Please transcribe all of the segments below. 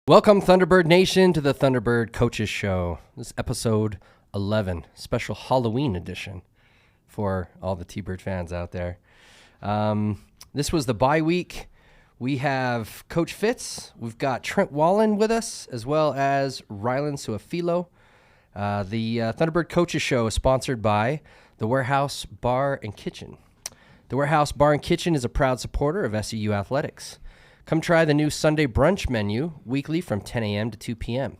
Welcome, Thunderbird Nation, to the Thunderbird Coaches Show. This is episode 11, special Halloween edition for all the T-Bird fans out there. This was the bye week. We have Coach Fitz. We've got Trent Whalen with us, as well as Rylen Sua-Filo. The Thunderbird Coaches Show is sponsored by the Warehouse Bar and Kitchen. The Warehouse Bar and Kitchen is a proud supporter of SEU Athletics. Come try the new Sunday brunch menu weekly from 10 a.m. to 2 p.m.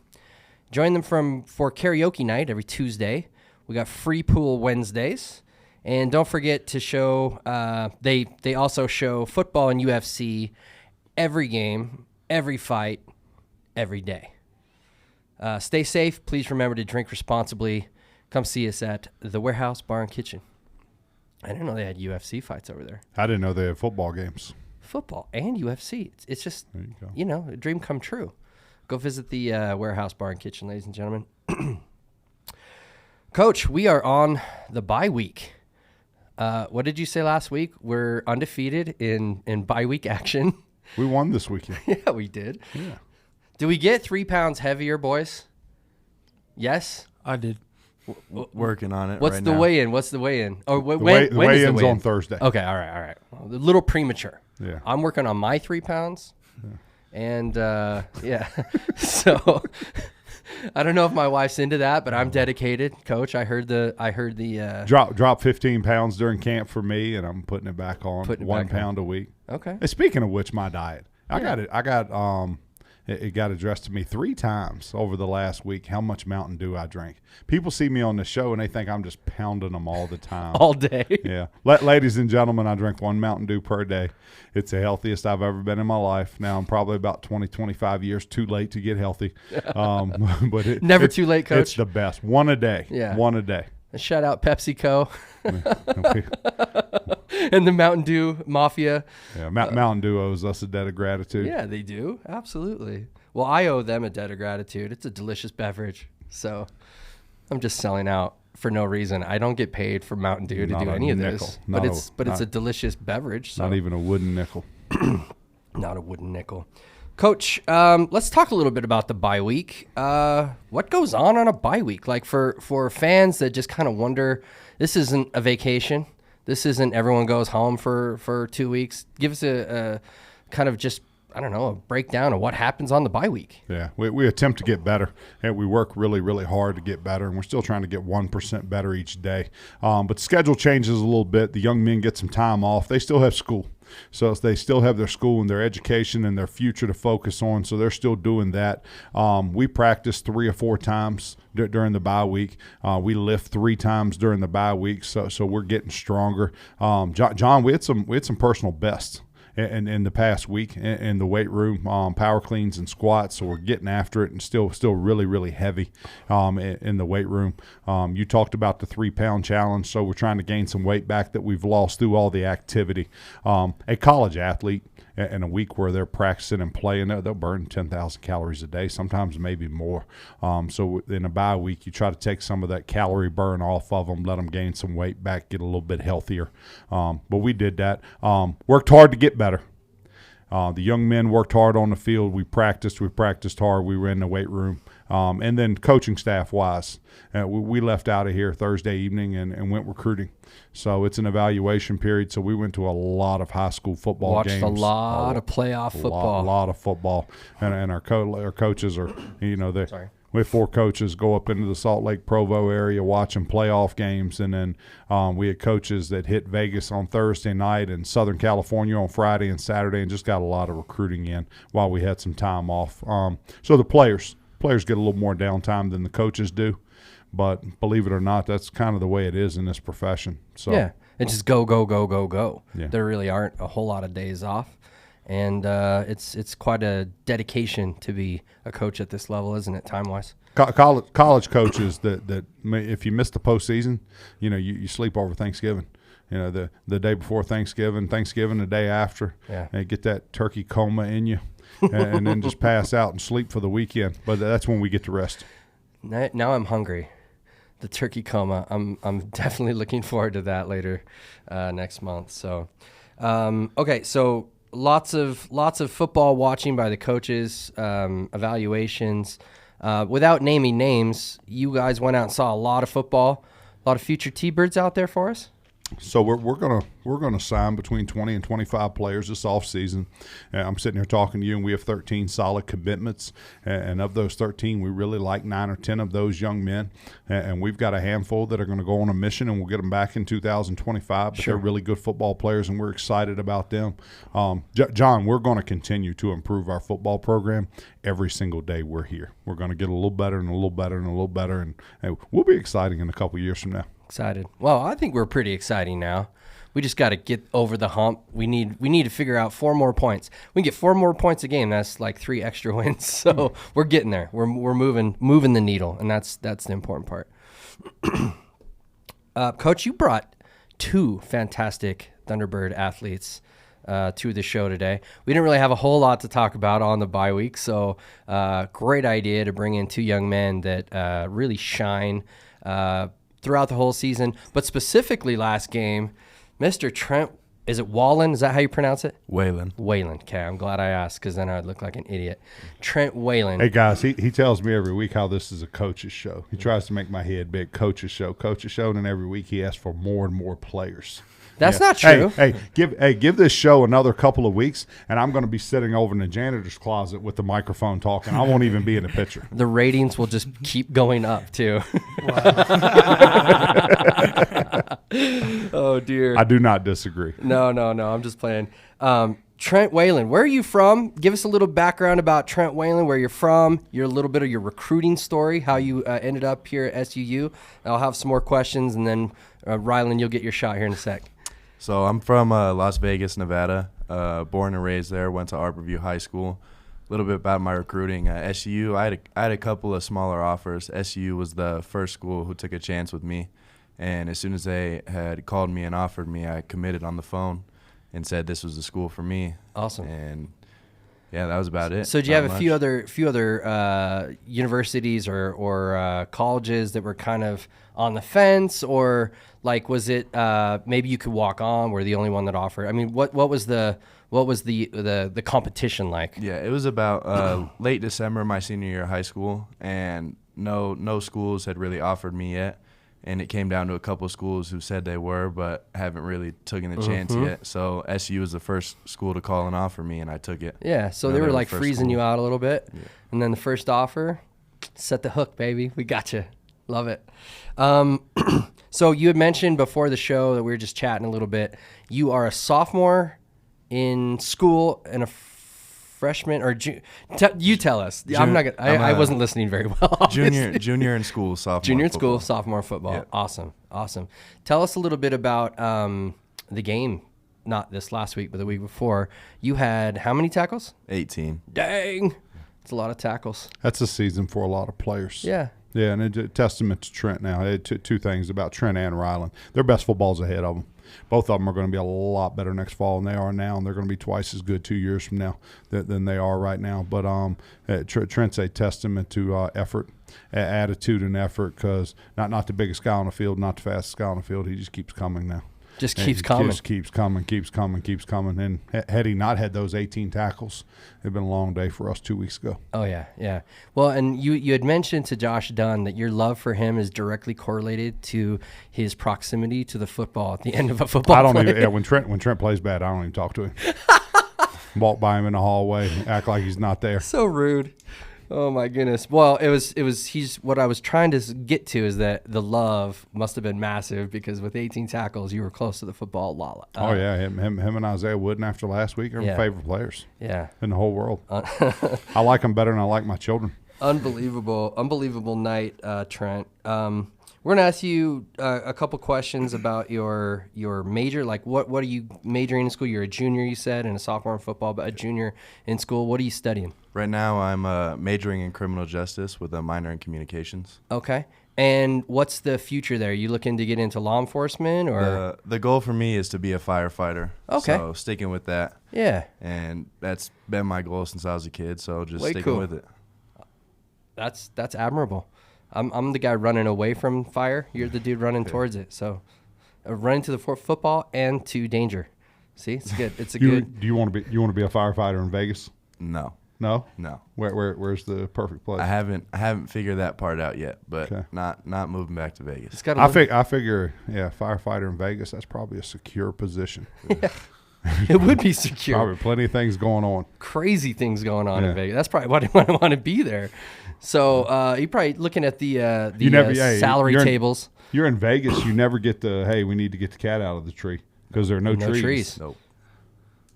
Join them for karaoke night every Tuesday. We got free pool Wednesdays. And don't forget to show, they also show football and UFC every game, every fight, every day. Stay safe. Please remember to drink responsibly. Come see us at the Warehouse Bar and Kitchen. I didn't know they had UFC fights over there. I didn't know they had football games. Football and UFC. It's just, a dream come true. Go visit the Warehouse Bar and Kitchen, ladies and gentlemen. Coach, we are on the bye week. What did you say last week? We're undefeated in bye week action. We won this weekend. Yeah, we did. Yeah. Did we get 3 pounds heavier, boys? Yes? I did. Working on it. What's right the now. weigh-in? What's the weigh-in? Or when The is the weigh-in's weigh-in? on Thursday. Okay, all right. Well, a little premature. Yeah. I'm working on my 3 pounds. Yeah. And, so I don't know if my wife's into that, but I'm dedicated, Coach. I heard the Drop 15 pounds during camp for me, and I'm putting it back on. 1 pound a week. Okay. And speaking of which, my diet. It got addressed to me 3 times over the last week how much Mountain Dew I drink. People see me on the show, and they think I'm just pounding them all the time. All day. Yeah. Ladies and gentlemen, I drink 1 Mountain Dew per day. It's the healthiest I've ever been in my life. Now, I'm probably about 20, 25 years too late to get healthy. But Never too late, Coach. It's the best. 1 a day. Yeah. 1 a day. Shout out PepsiCo and the Mountain Dew Mafia. Yeah, Mountain Dew owes us a debt of gratitude. Yeah, they do. Absolutely. Well, I owe them a debt of gratitude. It's a delicious beverage. So I'm just selling out for no reason. I don't get paid for Mountain Dew to do any of this. But it's a delicious beverage. So. Not even a wooden nickel. Not a wooden nickel. Coach, let's talk a little bit about the bye week. What goes on a bye week? Like for fans that just kind of wonder, this isn't a vacation. This isn't everyone goes home for 2 weeks. Give us a kind of just, I don't know, a breakdown of what happens on the bye week. Yeah, we attempt to get better, and we work really, really hard to get better, and we're still trying to get 1% better each day. But the schedule changes a little bit. The young men get some time off. They still have school. So they still have their school and their education and their future to focus on, so they're still doing that. We practice 3 or 4 times during the bye week. We lift 3 times during the bye week, so we're getting stronger. John, we had some personal bests in the past week in the weight room, power cleans and squats, so we're getting after it and still really, really heavy in the weight room. You talked about the 3-pound challenge, so we're trying to gain some weight back that we've lost through all the activity. A college athlete in a week where they're practicing and playing, they'll burn 10,000 calories a day, sometimes maybe more. So in a bye week, you try to take some of that calorie burn off of them, let them gain some weight back, get a little bit healthier. But we did that. Worked hard to get better. The young men worked hard on the field. We practiced hard. We were in the weight room. And then coaching staff-wise, we left out of here Thursday evening and went recruiting. So it's an evaluation period. So we went to a lot of high school football games. Watched a lot of playoff football. A lot of football. And our coaches are, Sorry. We have 4 coaches go up into the Salt Lake Provo area watching playoff games, and then we had coaches that hit Vegas on Thursday night and Southern California on Friday and Saturday, and just got a lot of recruiting in while we had some time off. So the players get a little more downtime than the coaches do, but believe it or not, that's kind of the way it is in this profession. So yeah, it's just go. Yeah. There really aren't a whole lot of days off. And it's quite a dedication to be a coach at this level, isn't it, time-wise? College coaches that if you miss the postseason, you sleep over Thanksgiving. The day before Thanksgiving the day after, and get that turkey coma in you, and then just pass out and sleep for the weekend. But that's when we get to rest. Now I'm hungry. The turkey coma. I'm definitely looking forward to that later next month. So, okay, so lots of football watching by the coaches, evaluations. Without naming names, you guys went out and saw a lot of football, a lot of future T-Birds out there for us. So we're gonna sign between 20 and 25 players this offseason. I'm sitting here talking to you, and we have 13 solid commitments. And of those 13, we really like 9 or 10 of those young men. And we've got a handful that are going to go on a mission, and we'll get them back in 2025. But Sure. they're really good football players, and we're excited about them. John, we're going to continue to improve our football program every single day we're here. We're going to get a little better and a little better and a little better, and we'll be exciting in a couple years from now. Excited. Well, I think we're pretty exciting now. We just got to get over the hump. We need to figure out 4 more points. We can get 4 more points a game. That's like 3 extra wins. So we're getting there. We're moving the needle, and that's the important part. Coach, you brought 2 fantastic Thunderbird athletes to the show today. We didn't really have a whole lot to talk about on the bye week, so great idea to bring in 2 young men that really shine throughout the whole season, but specifically last game, Mr. Trent, is it Whalen? Is that how you pronounce it? Whalen. Whalen. Okay, I'm glad I asked because then I'd look like an idiot. Trent Whalen. Hey, guys, he tells me every week how this is a coach's show. He tries to make my head big. Coach's show, and then every week he asks for more and more players. That's not true. Hey, give this show another couple of weeks, and I'm going to be sitting over in the janitor's closet with the microphone talking. I won't even be in the picture. The ratings will just keep going up, too. Oh, dear. I do not disagree. No, I'm just playing. Trent Whalen, where are you from? Give us a little background about Trent Whalen, where you're from, a little bit of your recruiting story, how you ended up here at SUU. I'll have some more questions, and then, Rylen, you'll get your shot here in a sec. So I'm from Las Vegas, Nevada. Born and raised there. Went to Arborview High School. A little bit about my recruiting. SUU, I had a couple of smaller offers. SUU was the first school who took a chance with me. And as soon as they had called me and offered me, I committed on the phone and said this was the school for me. Awesome. And yeah, that was about it. So do you have a few other universities or colleges that were kind of on the fence, or like was it maybe you could walk on? Were the only one that offered? I mean, what was the competition like? Yeah, it was about late December, my senior year of high school, and no schools had really offered me yet. And it came down to a couple of schools who said they were, but haven't really taken the chance yet. So SU was the first school to call and offer me, and I took it. Yeah, so they were like freezing you out a little bit. Yeah. And then the first offer, set the hook, baby. We got you. Love it. So you had mentioned before the show that we were just chatting a little bit. You are a sophomore in school and a freshman or you tell us. I'm not gonna. I wasn't listening very well. Junior in school, sophomore. Junior in football. school, sophomore football. Yep. Awesome. Tell us a little bit about the game. Not this last week, but the week before. You had how many tackles? 18. Dang, it's a lot of tackles. That's a season for a lot of players. Yeah. Yeah, and a testament to Trent now. Two things about Trent and Rylen. Their best football's ahead of them. Both of them are going to be a lot better next fall than they are now, and they're going to be twice as good 2 years from now than they are right now. But Trent's a testament to effort, attitude, and effort because not the biggest guy on the field, not the fastest guy on the field. He just keeps coming now. Just keeps coming. Just keeps coming. And had he not had those 18 tackles, it'd been a long day for us 2 weeks ago. Oh, yeah. Well, and you had mentioned to Josh Dunn that your love for him is directly correlated to his proximity to the football at the end of a football play. Yeah, when Trent plays bad, I don't even talk to him. Walk by him in the hallway, act like he's not there. So rude. Oh my goodness. Well, it was he's what I was trying to get to is that the love must have been massive because with 18 tackles you were close to the football a lot. Oh yeah, him and Isaiah Wooden after last week are my favorite players. Yeah. In the whole world. I like them better than I like my children. Unbelievable night, Trent. We're gonna ask you a couple questions about your major. Like, what are you majoring in school? You're a junior, you said, and a sophomore in football, but a junior in school. What are you studying? Right now, I'm majoring in criminal justice with a minor in communications. Okay. And what's the future there? Are you looking to get into law enforcement, or the goal for me is to be a firefighter? Okay. So sticking with that. Yeah. And that's been my goal since I was a kid. So just Way sticking cool. with it. That's admirable. I'm the guy running away from fire. You're the dude running towards it. So running to the football and to danger. See, it's good. It's a Do good. you want to be a firefighter in Vegas? No. No. No. Where's the perfect place? I haven't figured that part out yet, but Okay. not moving back to Vegas. It's got. I figure, firefighter in Vegas. That's probably a secure position. It would be secure. Probably plenty of things going on. Crazy things going on Yeah. in Vegas. That's probably why I want to be there. So you're probably looking at the salary tables. You're in Vegas. You never get the we need to get the cat out of the tree because there are no trees. Nope.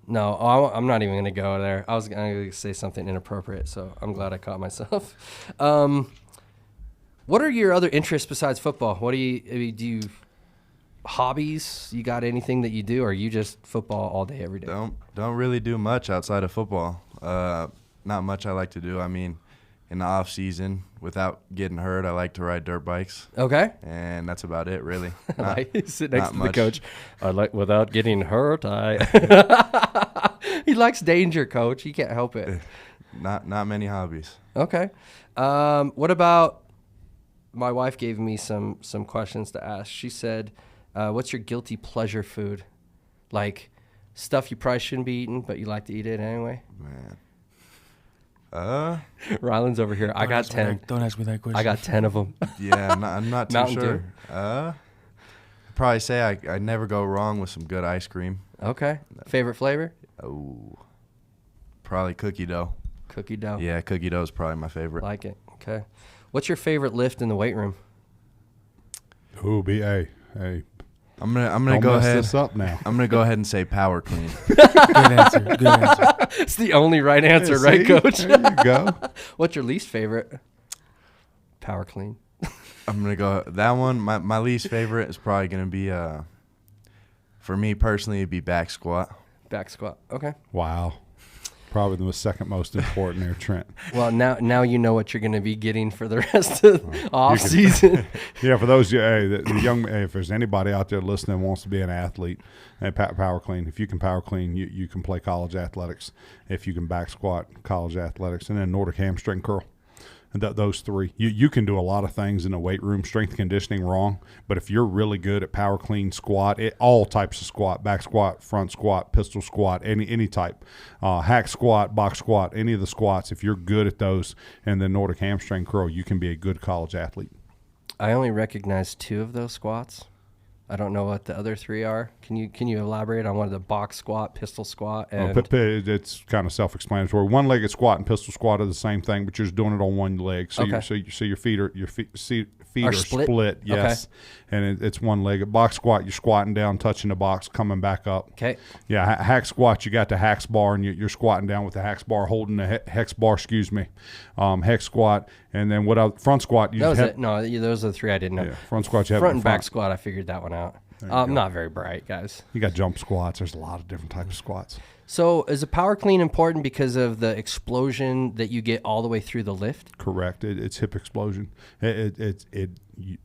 No, I'm not even going to go there. I was going to say something inappropriate, so I'm glad I caught myself. What are your other interests besides football? What do you hobbies? You got anything that you do, or are you just football all day, every day? Don't really do much outside of football. Not much I like to do. I mean, in the off season, without getting hurt, I like to ride dirt bikes. Okay. And that's about it, really. Sit next to the much. coach. I like without getting hurt. He likes danger, coach. He can't help it. Not many hobbies. Okay. What about? My wife gave me some questions to ask. She said, "What's your guilty pleasure food? Like stuff you probably shouldn't be eating, but you like to eat it anyway." Man. Rylan's over here. I got 10. Don't ask me that question. I got 10 of them. Yeah, I'm not too Mountain sure. Dew? I'd probably say I never go wrong with some good ice cream. Okay. Favorite flavor? Oh, probably cookie dough. Cookie dough. Yeah, cookie dough is probably my favorite. Like it. Okay. What's your favorite lift in the weight room? Ooh, hey. I'm gonna Don't go mess ahead. this up now. I'm gonna go ahead and say power clean. Good answer. Good answer. It's the only right answer, Yeah, right, see? coach? There you go. What's your least favorite? Power clean. I'm gonna go that one. My least favorite is probably gonna be for me personally, it'd be back squat. Back squat. Okay. Wow. Probably the second most important there, Trent. Well, now you know what you're going to be getting for the rest of off season. Yeah, for those the young, if there's anybody out there listening who wants to be an athlete, power clean. If you can power clean, you can play college athletics. If you can back squat, college athletics, and then Nordic hamstring curl. And those three, you can do a lot of things in the weight room, strength conditioning wrong. But if you're really good at power clean squat, all types of squat, back squat, front squat, pistol squat, any type, hack squat, box squat, any of the squats, if you're good at those, and then Nordic hamstring curl, you can be a good college athlete. I only recognize 2 of those squats. I don't know what the other 3 are. Can you elaborate on one of the box squat, pistol squat, and It's kind of self-explanatory. One-legged squat and pistol squat are the same thing, but you're just doing it on one leg. So Okay. your feet are split? split. Yes, and it's one-legged. Box squat, you're squatting down, touching the box, coming back up. Okay. Yeah, hack squat, you got the hex bar, and you're squatting down with the hex bar, holding the hex bar. Hex squat, and then front squat. That was it. No, those are the 3 I didn't know. Yeah, front squat. You have Front in and back squat, I figured that one out. I'm not very bright, guys. You got jump squats. There's a lot of different types of squats. So is a power clean important because of the explosion that you get all the way through the lift? Correct. It's hip explosion. You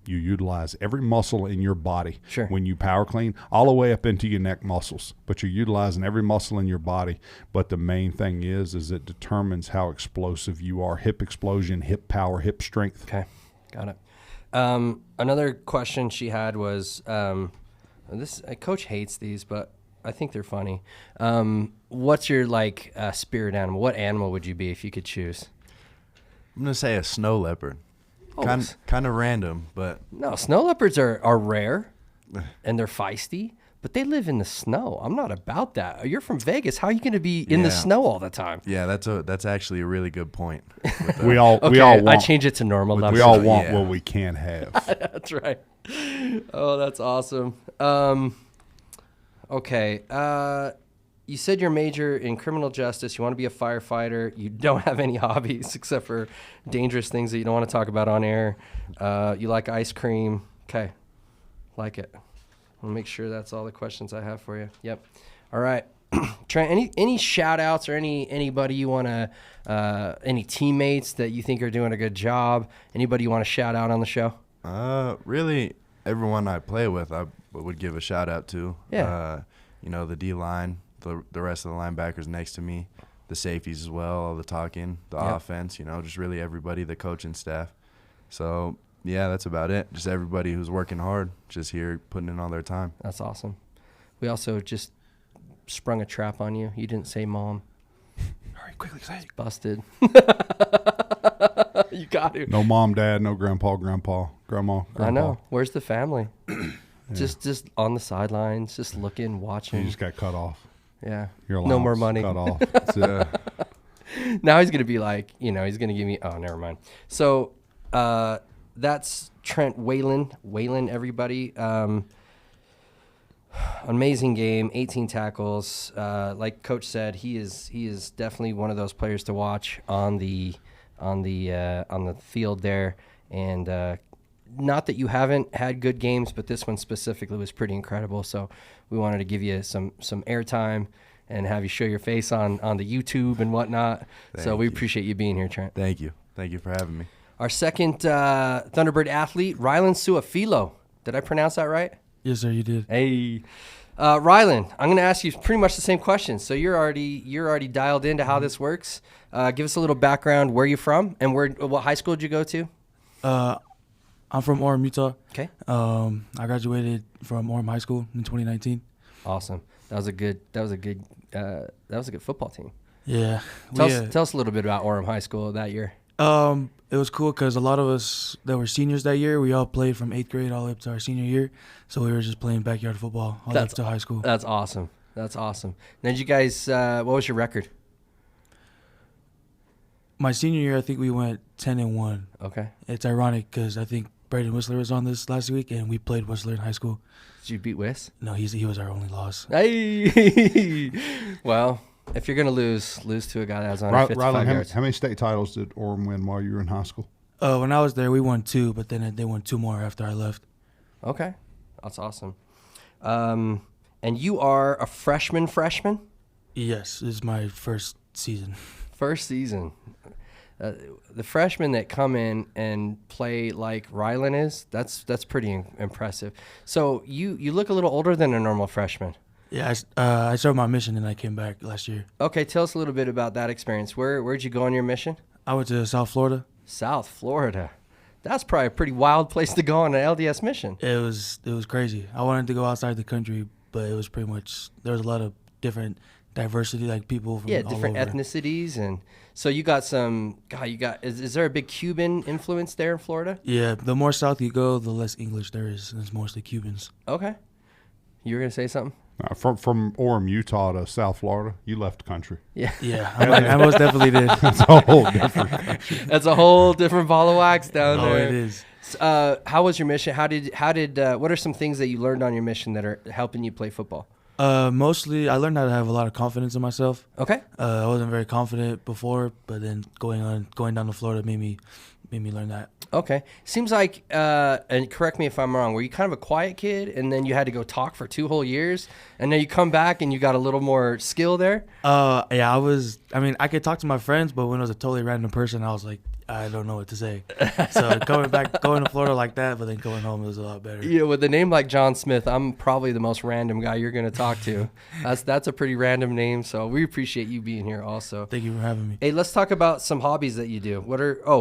utilize every muscle in your body when you power clean, all the way up into your neck muscles. But you're utilizing every muscle in your body. But the main thing is it determines how explosive you are. Hip explosion, hip power, hip strength. Okay, got it. Another question she had was, Coach hates these, but I think they're funny. What's your spirit animal? What animal would you be if you could choose? I'm gonna say a snow leopard. Kind of random, but no, snow leopards are rare, and they're feisty, but they live in the snow. I'm not about that. You're from Vegas. How are you going to be in the snow all the time? Yeah, that's actually a really good point. We all want. I change it to normal. We all want what we can't have. That's right. Oh, that's awesome. Okay. You said you're major in criminal justice. You want to be a firefighter. You don't have any hobbies except for dangerous things that you don't want to talk about on air. You like ice cream. Okay. Like it. I'll make sure that's all the questions I have for you. Yep. All right. Trent, any shout outs or anybody you want to, any teammates that you think are doing a good job? Anybody you want to shout out on the show? Really, everyone I play with, I would give a shout out to. Yeah. The D line, the rest of the linebackers next to me, the safeties as well, all the talking, the offense, just really everybody, the coaching staff. So, yeah, that's about it. Just everybody who's working hard, just here putting in all their time. That's awesome. We also just sprung a trap on you? You didn't say mom. Hurry, quickly say it. Busted. You got to. No mom, dad, no grandpa, grandma. I know. Where's the family? Just on the sidelines, just looking, watching. You just got cut off. Yeah. Your No more allowance money. cut off. That's it. Now he's gonna be like, he's gonna give me. Oh, never mind. So, that's Trent Whalen. Whalen, everybody. Amazing game. 18 tackles. Like Coach said, he is definitely one of those players to watch on the field there. And not that you haven't had good games, but this one specifically was pretty incredible. So we wanted to give you some airtime and have you show your face on the YouTube and whatnot. So we appreciate you being here, Trent. Thank you. Thank you for having me. Our second Thunderbird athlete, Rylen Sua-Filo. Did I pronounce that right? Yes, sir, you did. Hey. Rylen, I'm going to ask you pretty much the same question. So you're already dialed into how this works. Give us a little background, where you're from, and what high school did you go to? I'm from Orem, Utah. Okay. I graduated from Orem High School in 2019. Awesome. That was a good football team. Yeah. Tell us a little bit about Orem High School that year. It was cool because a lot of us that were seniors that year, we all played from 8th grade all the way up to our senior year. So we were just playing backyard football all the way up to high school. That's awesome. Now, did you guys, what was your record? My senior year, I think we went 10-1. Okay. It's ironic because I think Braden Whistler was on this last week, and we played Whistler in high school. Did you beat Whis? No, he was our only loss. Hey. Well, if you're going to lose to a guy that has 155 Rylen, yards. how many state titles did Orem win while you were in high school? When I was there, we won 2, but then they won 2 more after I left. Okay. That's awesome. And you are a freshman? Yes, this is my first season. First season. The freshmen that come in and play like Rylen is, that's pretty impressive. So you look a little older than a normal freshman. Yeah, I started my mission and I came back last year. Okay, tell us a little bit about that experience. Where'd you go on your mission? I went to South Florida. South Florida. That's probably a pretty wild place to go on an LDS mission. It was crazy. I wanted to go outside the country, but it was pretty much, there was a lot of different diversity, like people from all different over. ethnicities. And so you got is there a big Cuban influence there in Florida? Yeah, the more south you go, the less English there is, and it's mostly Cubans. Okay. You were going to say something? From Orem, Utah to South Florida, you left the country. Yeah. Yeah, I most definitely did. That's a whole different country. That's a whole different ball of wax down Oh, there. it is. How was your mission? What are some things that you learned on your mission that are helping you play football? Mostly, I learned how to have a lot of confidence in myself. Okay. I wasn't very confident before, but then going down to Florida made me learn that. Okay. Seems like, and correct me if I'm wrong, were you kind of a quiet kid and then you had to go talk for 2 whole years and then you come back and you got a little more skill there? Yeah, I could talk to my friends, but when it was a totally random person, I was like, I don't know what to say. So going to Florida like that, but then going home, it was a lot better. Yeah, with a name like John Smith, I'm probably the most random guy you're going to talk to. That's a pretty random name, so we appreciate you being here also. Thank you for having me. Hey, let's talk about some hobbies that you do.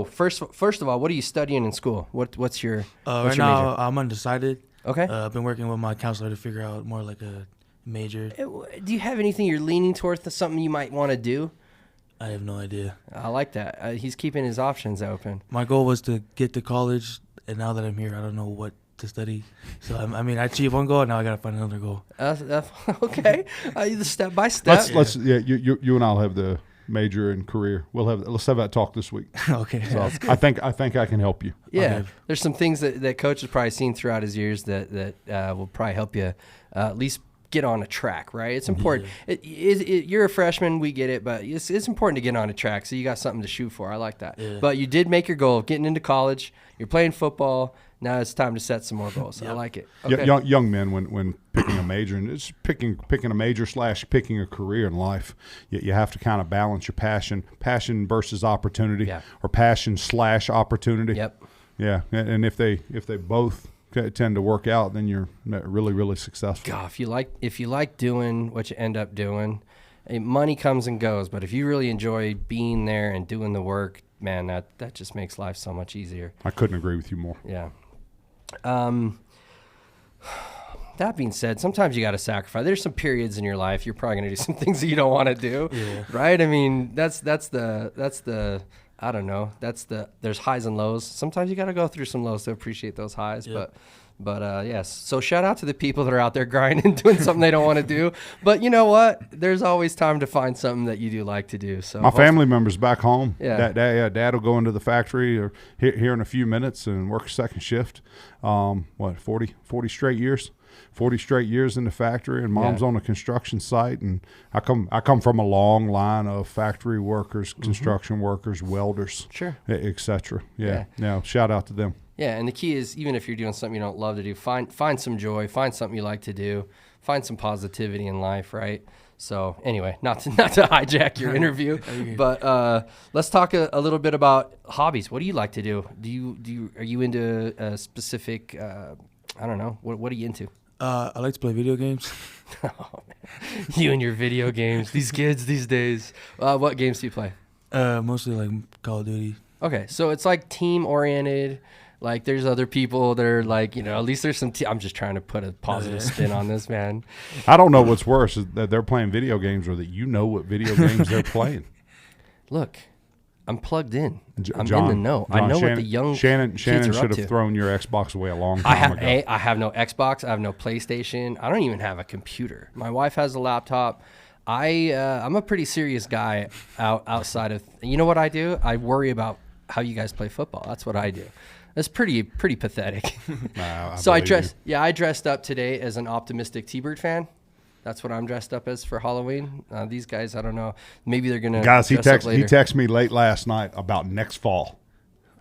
First of all, what are you studying in school? What's your right now major? I'm undecided. Okay. I've been working with my counselor to figure out more like a major. Do you have anything you're leaning towards, something you might want to do? I have no idea. I like that. He's keeping his options open. My goal was to get to college, and now that I'm here, I don't know what to study. So I achieved one goal, and now I got to find another goal. Okay. Step by step. You and I'll have the major and career. Let's have that talk this week. Okay. So I think I can help you. Yeah. Okay. There's some things that Coach has probably seen throughout his years that will probably help you at least get on a track, right? It's important. Yeah. You're a freshman, we get it, but it's important to get on a track so you got something to shoot for. I like that. Yeah. But you did make your goal of getting into college. You're playing football. Now it's time to set some more goals. Yep. I like it. Okay. Young men, when picking a major, and it's picking a major / picking a career in life, you have to kind of balance your passion versus opportunity, or passion / opportunity. Yep. Yeah, and if they both tend to work out, then you're really, really successful. God, if you like doing what you end up doing, money comes and goes. But if you really enjoy being there and doing the work, man, that just makes life so much easier. I couldn't agree with you more. Yeah. that being said, sometimes you got to sacrifice. There's some periods in your life you're probably going to do some things that you don't want to do, right? I mean, that's the I don't know. There's highs and lows. Sometimes you got to go through some lows to appreciate those highs, But yes, so shout out to the people that are out there grinding, doing something they don't want to do. But you know what? There's always time to find something that you do like to do. So my family members back home, Yeah. Dad will go into the factory or here in a few minutes and work a second shift. 40 straight years? 40 straight years in the factory, and Mom's on a construction site. And I come from a long line of factory workers, construction workers, welders, Sure. et cetera. Yeah. Now, shout out to them. Yeah, and the key is, even if you're doing something you don't love to do, find some joy, find something you like to do, find some positivity in life, right? So anyway, not to hijack your interview, but let's talk a little bit about hobbies. What do you like to do? Are you into a specific? I don't know. What are you into? I like to play video games. Oh, man. You and your video games. These kids these days. What games do you play? Mostly like Call of Duty. Okay, so it's like team oriented. Like there's other people that are like, at least there's some I'm just trying to put a positive spin on this, man. I don't know what's worse, is that they're playing video games or that you know what video games they're playing. Look, I'm plugged in. I'm John, in the know. John, I know Shannon, what the young Shannon kids should are up have to. thrown your Xbox away a long time ago. I have no Xbox. I have no PlayStation. I don't even have a computer. My wife has a laptop. I'm a pretty serious guy outside of. You know what I do? I worry about how you guys play football. That's what I do. It's pretty pathetic. So I dressed up today as an optimistic T-Bird fan. That's what I'm dressed up as for Halloween. These guys, I don't know. Maybe they're gonna. Guys, he dress up later. texted me late last night about next fall.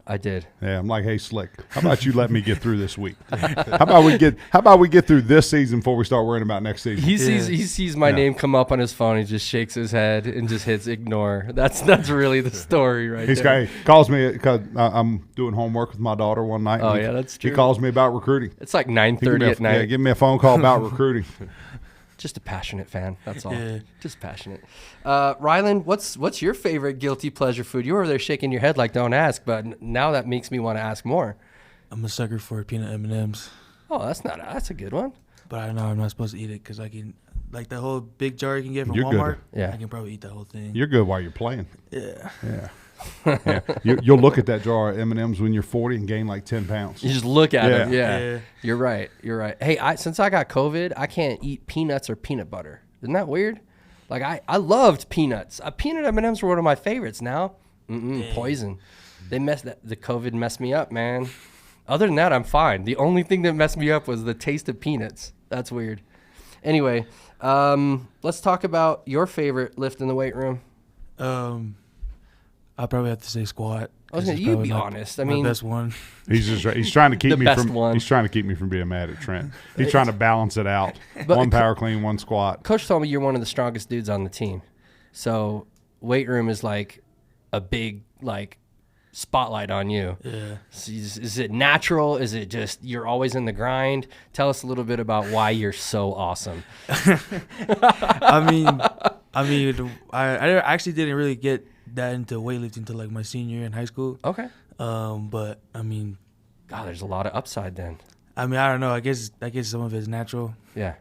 I did. Yeah, I'm like, hey, Slick, how about you let me get through this week? How about we get through this season before we start worrying about next season? He sees my name come up on his phone. He just shakes his head and just hits ignore. That's really the story right there. He calls me because I'm doing homework with my daughter one night. Oh, yeah, that's true. He calls me about recruiting. It's like 9:30 at night. Yeah, give me a phone call about recruiting. Just a passionate fan. That's all. Yeah. Just passionate. Rylen, what's your favorite guilty pleasure food? You were over there shaking your head like don't ask, but now that makes me want to ask more. I'm a sucker for peanut M&Ms, Oh, that's a good one. but I know I'm not supposed to eat it because I can, like that whole big jar you can get from You're good. Walmart. Yeah. I can probably eat that whole thing. You're good while you're playing. Yeah. Yeah. Yeah. You'll look at that jar of M&Ms when you're 40 and gain like 10 pounds. You just look at Yeah. it. Yeah. Yeah. You're right. Hey, since I got COVID, I can't eat peanuts or peanut butter. Isn't that weird? Like I loved peanuts. Peanut M&Ms were one of my favorites. Now, poison. The COVID messed me up, man. Other than that, I'm fine. The only thing that messed me up was the taste of peanuts. That's weird. Anyway, let's talk about your favorite lift in the weight room. I probably have to say squat. I was gonna, you be honest. I my mean, best one. He's trying to keep The me best from one. he's trying to keep me from being mad at Trent. He's trying to balance it out. One power clean, one squat. Coach told me you're one of the strongest dudes on the team. So weight room is like a big spotlight on you. Yeah. Is it natural? Is it just you're always in the grind? Tell us a little bit about why you're so awesome. I mean, I actually didn't really get that into weightlifting until like my senior year in high school. Okay. But I mean, God, there's a lot of upside then. I don't know. I guess some of it's natural. Yeah.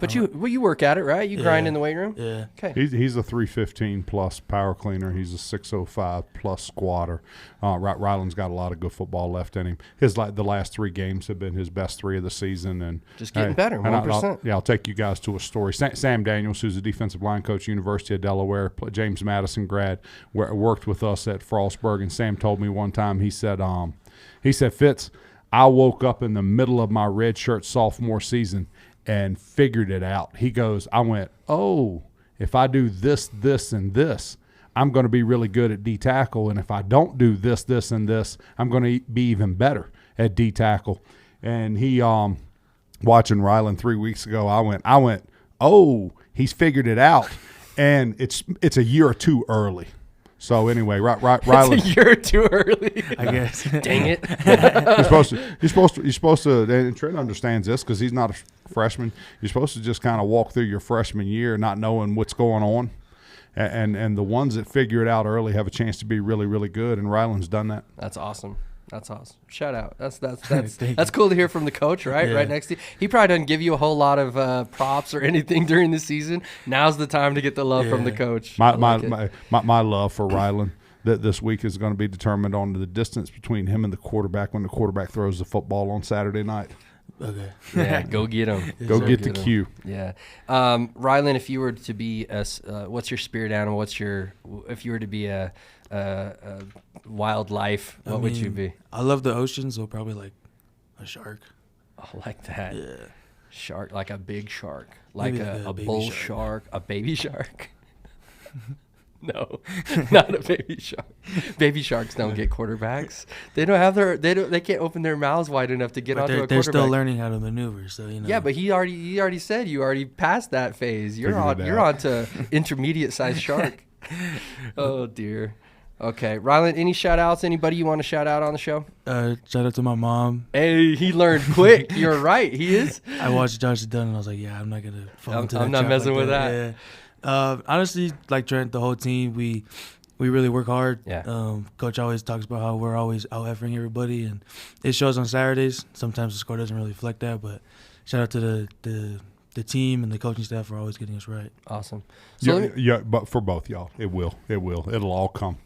But you work at it, right? You grind in the weight room? yeah. Okay. He's a 315 plus power cleaner. He's a 605 plus squatter. Rylen's got a lot of good football left in him. The last 3 games have been his best 3 of the season, and Just getting better, 1%. I'll take you guys to a story. Sam Daniels, who's a defensive line coach, University of Delaware, James Madison grad, worked with us at Frostburg, and Sam told me one time, he said, Fitz, I woke up in the middle of my redshirt sophomore season and figured it out. He goes, I went, oh, if I do this, this, and this, I'm going to be really good at D tackle. And if I don't do this, this, and this, I'm going to be even better at D tackle. And he, watching Rylen 3 weeks ago, I went, oh, he's figured it out. And it's a year or 2 early. So anyway, Rylen, It's a year too early. I guess. Dang it. You're supposed to, and Trent understands this because he's not a freshman. You're supposed to just kind of walk through your freshman year not knowing what's going on. And the ones that figure it out early have a chance to be really, really good. And Rylen's done that. That's awesome. That's awesome. Shout out. That's cool to hear from the coach, right? Yeah. Right next to you. He probably doesn't give you a whole lot of props or anything during the season. Now's the time to get the love from the coach. My love for Rylen that this week is going to be determined on the distance between him and the quarterback when the quarterback throws the football on Saturday night. Okay. Yeah, go get him. Go get the cue. Yeah. Rylen, if you were to be what's your spirit animal? If you were to be a wildlife, what would you be? I love the ocean, so probably like a shark. I like that. Yeah. Shark, like a big shark, like Maybe a baby bull shark, a baby shark. No, not a baby shark. Baby sharks don't get quarterbacks. They can't open their mouths wide enough to get onto a quarterback. They're still learning how to maneuver, so you know. Yeah, but he already said you already passed that phase. You're on to intermediate sized shark. Oh dear. Okay, Rylen, any shout outs? Anybody you want to shout out on the show? Shout out to my mom. Hey, he learned quick. You're right. He is. I watched Josh Dunn and I was like, yeah, I'm not gonna fall into that. I'm not trap messing like with that. Yeah. Honestly, like Trent, the whole team, we really work hard. Yeah. Coach always talks about how we're always out effing everybody, and it shows on Saturdays. Sometimes the score doesn't really reflect that, but shout out to the team and the coaching staff for always getting us right. Awesome. So But for both y'all, it will. It'll all come.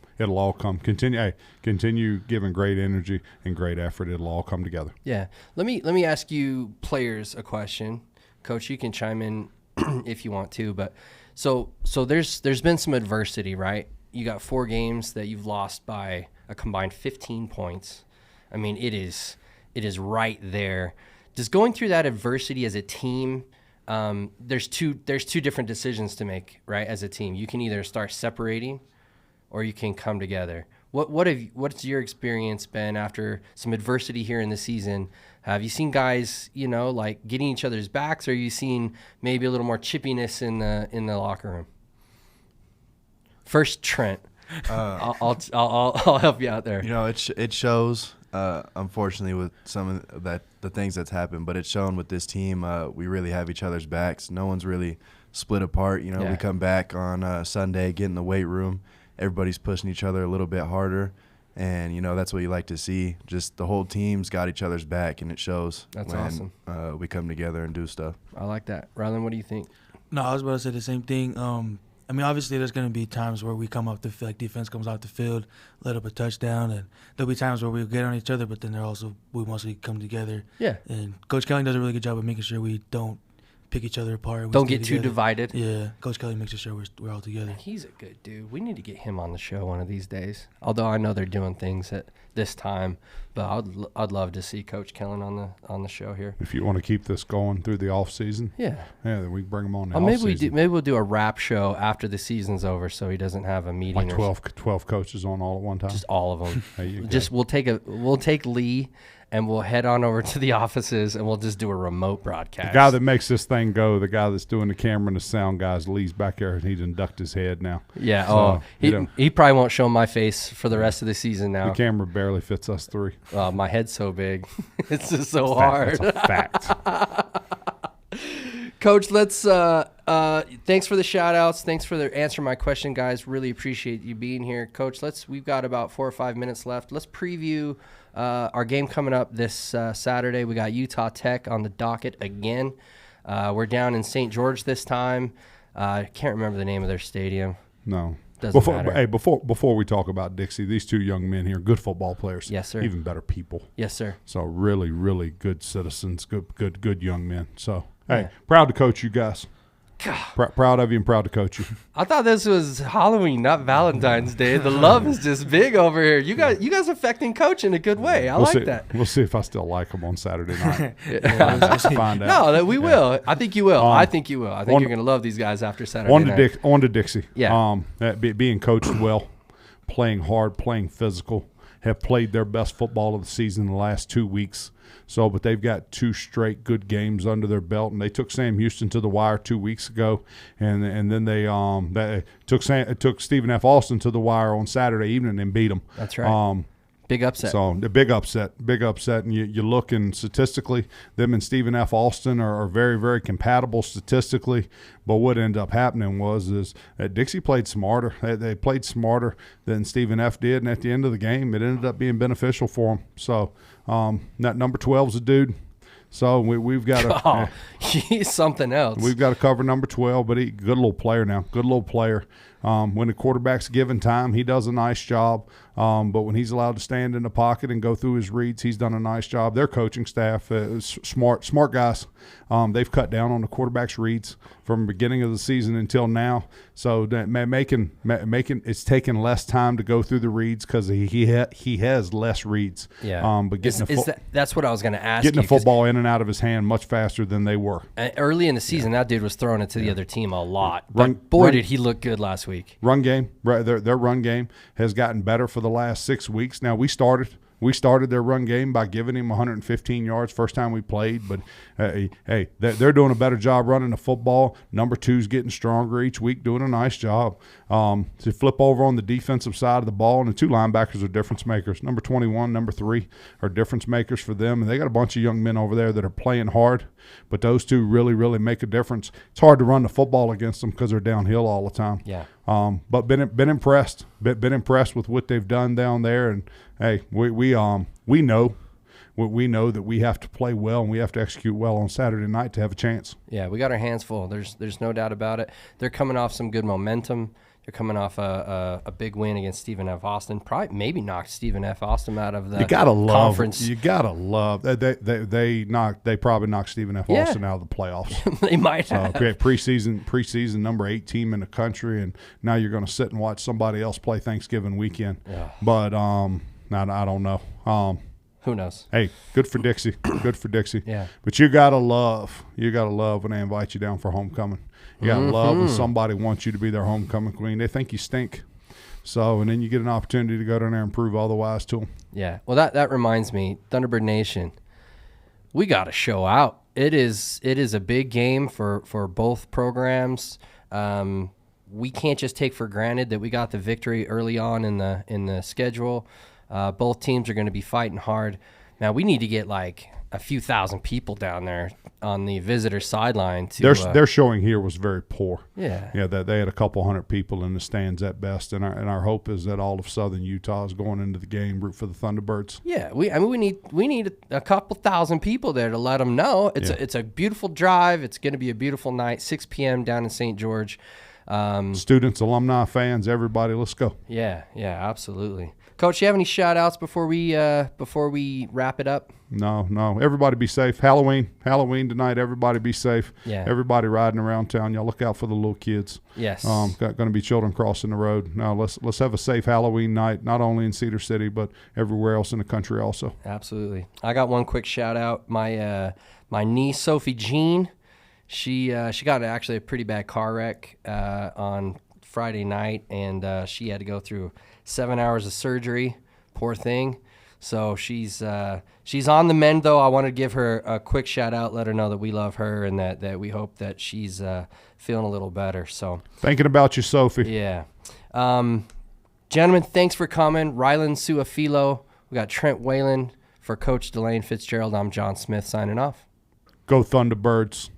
Continue giving great energy and great effort. It'll all come together. Yeah. Let me ask you players a question. Coach, you can chime in if you want to, but so there's been some adversity, right? You got 4 games that you've lost by a combined 15 points. I mean, it is right there. Just going through that adversity as a team, there's two different decisions to make, right? As a team, you can either start separating or you can come together. What's your experience been after some adversity here in the season? Have you seen guys, like getting each other's backs, or are you seeing maybe a little more chippiness in the locker room? First, Trent. I'll help you out there. It shows. Unfortunately, with some of the things that's happened, but it's shown with this team. We really have each other's backs. No one's really split apart. We come back on Sunday, get in the weight room. Everybody's pushing each other a little bit harder. And, that's what you like to see. Just the whole team's got each other's back, and it shows. That's when, awesome. We come together and do stuff. I like that. Rylen, what do you think? No, I was about to say the same thing. Obviously there's going to be times where we come off defense comes off the field, let up a touchdown, and there'll be times where we'll get on each other, but then we mostly come together. Yeah. And Coach Kelly does a really good job of making sure we don't pick each other apart. Don't get too divided. Yeah, Coach Kelly makes sure we're all together. He's a good dude. We need to get him on the show one of these days. Although I know they're doing things at this time, but I'd love to see Coach Kelly on the show here. If you want to keep this going through the off season, then we can bring him on. Maybe we'll do a wrap show after the season's over, so he doesn't have a meeting. Like 12 coaches on all at one time. Just all of them. There you go. We'll take Lee. And we'll head on over to the offices, and we'll just do a remote broadcast. The guy that makes this thing go, the guy that's doing the camera and the sound guys, Lee's back there, and he done ducked his head now. Yeah. So, he probably won't show my face for the rest of the season now. The camera barely fits us 3. My head's so big. It's just so hard. That's a fact. Coach, let's thanks for the shout outs. Thanks for answering my question, guys. Really appreciate you being here. Coach, we've got about 4 or 5 minutes left. Let's preview our game coming up this Saturday. We got Utah Tech on the docket again. We're down in St. George this time. I can't remember the name of their stadium. No. Doesn't matter. Hey, before we talk about Dixie, these 2 young men here, good football players. Yes, sir. Even better people. Yes, sir. So really, really good citizens, good young men. So, hey, proud to coach you guys. Proud of you and proud to coach you. I thought this was Halloween, not Valentine's Day. The love is just big over here. You guys affecting Coach in a good way. I like that. We'll see if I still like him on Saturday night. Let's find out. We will. I think you will. I think you're going to love these guys after Saturday night. On to Dixie. Yeah. Being coached well, playing hard, playing physical, have played their best football of the season in the last 2 weeks. So, but they've got 2 straight good games under their belt, and they took Sam Houston to the wire 2 weeks ago, and then they took Stephen F. Austin to the wire on Saturday evening and beat them. That's right. Big upset. So the big upset, and you look and statistically, them and Stephen F. Austin are very, very compatible statistically. But what ended up happening is that Dixie played smarter. They played smarter than Stephen F. did, and at the end of the game, it ended up being beneficial for them. So that number 12 is a dude. So we've got to he's something else. We've got to cover number 12, but good little player now. Good little player. When the quarterback's given time, he does a nice job. But when he's allowed to stand in the pocket and go through his reads, he's done a nice job. Their coaching staff is smart guys. They've cut down on the quarterback's reads from the beginning of the season until now. So that making it's taken less time to go through the reads because he has less reads. Yeah. But that's what I was going to ask. Getting the football in and out of his hand much faster than they were. Early in the season, that dude was throwing it to the other team a lot. But did he look good last week. Run game, their run game has gotten better for the last 6 weeks. Now we started their run game by giving him 115 yards first time we played, but hey, they're doing a better job running the football. Number 2's getting stronger each week, doing a nice job. To flip over on the defensive side of the ball, and the 2 linebackers are difference makers. Number 21, number 3 are difference makers for them, and they got a bunch of young men over there that are playing hard, but those 2 really, really make a difference. It's hard to run the football against them because they're downhill all the time. Yeah. But been impressed. Been impressed with what they've done down there, and hey, we know that we have to play well and we have to execute well on Saturday night to have a chance. Yeah, we got our hands full. There's no doubt about it. They're coming off some good momentum. They're coming off a big win against Stephen F. Austin. Probably maybe knocked Stephen F. Austin out of the conference. You gotta love they probably knocked Stephen F. Austin out of the playoffs. They might have. Preseason number 8 team in the country, and now you're going to sit and watch somebody else play Thanksgiving weekend. Yeah. But I don't know. Who knows? Hey, good for Dixie. Good for Dixie. Yeah. But you gotta love when they invite you down for homecoming. You gotta love when somebody wants you to be their homecoming queen. They think you stink. So, and then you get an opportunity to go down there and prove otherwise to them. Yeah. Well, that reminds me, Thunderbird Nation, we got to show out. It is a big game for both programs. We can't just take for granted that we got the victory early on in the schedule. Both teams are going to be fighting hard. Now, we need to get like a few thousand people down there on the visitor sideline. Their showing here was very poor. Yeah. Yeah, they had a couple hundred people in the stands at best, and our hope is that all of Southern Utah is going into the game root for the Thunderbirds. Yeah, we need a couple thousand people there to let them know it's a beautiful drive. It's going to be a beautiful night. 6 p.m. down in St. George. Students, alumni, fans, everybody, let's go. Yeah, absolutely. Coach, you have any shout-outs before we wrap it up? No. Everybody be safe. Halloween tonight. Everybody be safe. Yeah. Everybody riding around town. Y'all look out for the little kids. Yes. Going to be children crossing the road. Now let's have a safe Halloween night, not only in Cedar City but everywhere else in the country also. Absolutely. I got one quick shout-out. My niece Sophie Jean. She got actually a pretty bad car wreck on Friday night, and she had to go through 7 hours of surgery. Poor thing. So she's on the mend, though. I want to give her a quick shout out, let her know that we love her and that we hope that she's feeling a little better. So thinking about you, Sophie. Yeah. Gentlemen, thanks for coming. Rylen, Sua-Filo. We got Trent, Whalen. For Coach Fitzgerald, I'm Jon Smith signing off. Go Thunderbirds.